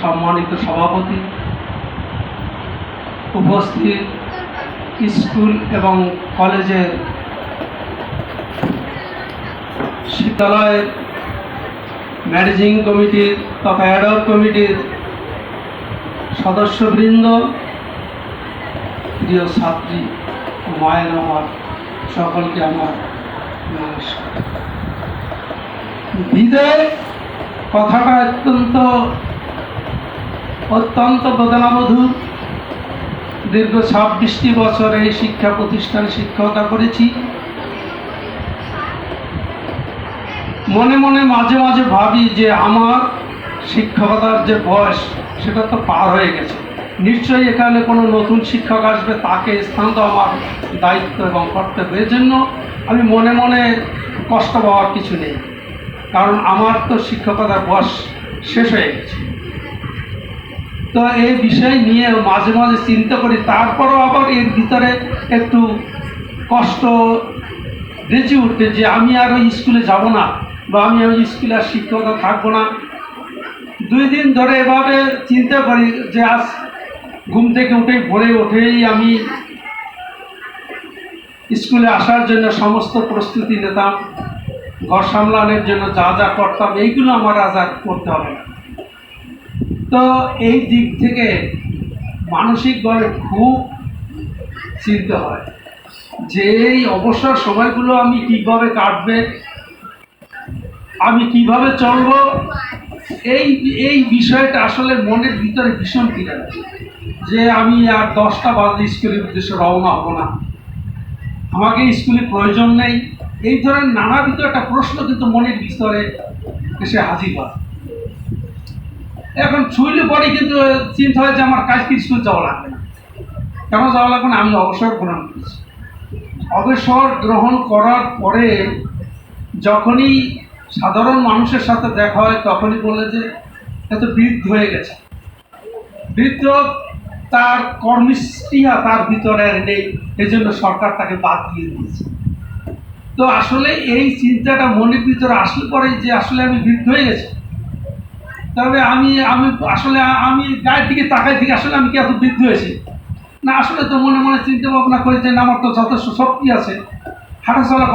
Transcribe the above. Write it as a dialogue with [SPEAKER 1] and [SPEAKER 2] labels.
[SPEAKER 1] সম্মানিত সভাপতি, উপস্থিত স্কুল এবং কলেজের বিদ্যালয়ের ম্যানেজিং কমিটির তথা অ্যাডহক কমিটির সদস্যবৃন্দ, প্রিয় ছাত্রী মায়ের আমার, সকলকে আমার নমস্কার। বিদায় কথাটা অত্যন্ত বেদনাবহুল। দীর্ঘ 26টি বছর এই শিক্ষা প্রতিষ্ঠানে শিক্ষকতা করেছি। মনে মনে মাঝে মাঝে ভাবি যে আমার শিক্ষকতার যে বয়স সেটা তো পার হয়ে গেছে, নিশ্চয়ই এখানে কোনো নতুন শিক্ষক আসবে, তাকে স্থান দেওয়া আমার দায়িত্ব এবং কর্তব্য। এর জন্য আমি মনে মনে কষ্ট পাওয়ার কিছু নেই, কারণ আমার তো শিক্ষকতার বয়স শেষ হয়ে গেছে। তো এই বিষয় নিয়ে মাঝে মাঝে চিন্তা করি, তারপরও আবার এর ভিতরে একটু কষ্ট বেঁচে উঠতে যে আমি আর ওই স্কুলে যাব না, বা আমি ওই স্কুলে আর শিক্ষকতা থাকবো না। 2 দিন ধরে এভাবে চিন্তা করি যে আজ ঘুম থেকে ভোরে উঠেই আমি স্কুলে আসার জন্য সমস্ত প্রস্তুতি নিতাম, ঘর সামলানোর জন্য যা যা করতাম এইগুলো আমার আজ আর করতে হবে না। তো এই দিক থেকে মানসিকভাবে খুব চিন্তা হয় যে এই অবসর সময়গুলো আমি কিভাবে কাটবে, আমি কিভাবে চলব, এই বিষয়টা আসলে মনের ভিতরে ভীষণ পীড়া লাগে যে আমি আর 10টা বাজে স্কুলের উদ্দেশ্যে রওনা হব না, আমাকে স্কুলে প্রয়োজন নেই। এই ধরনের নানাবিধ একটা প্রশ্ন কিন্তু মনের ভিতরে এসে হাজির হয়। এখন ছুইলে পরে কিন্তু চিন্তা হয় যে আমার কাজকে স্কুল যাওয়া লাগবে না। কেন যাওয়া লাগবে না? আমি অবসর গ্রহণ করেছি। অবসর গ্রহণ করার পরে যখনই সাধারণ মানুষের সাথে দেখা হয় তখনই বলে যে এত বৃদ্ধ হয়ে গেছে, বৃদ্ধ, তার কর্মস্পৃহা তার ভিতরে নেই, এই জন্য সরকার তাকে বাদ দিয়ে দিয়েছে। তো আসলে এই চিন্তাটা মনের ভিতরে আসলে পরে যে আসলে আমি বৃদ্ধ হয়ে গেছি, তবে আমি আসলে আমি গায়ের দিকে তাকাই দিকে আসলে আমি কি এত বৃদ্ধ হয়েছি না, আসলে তো মনে মনে চিন্তা ভাবনা করি যে আমার তো যথেষ্ট শক্তি আছে, হাঁটাচলা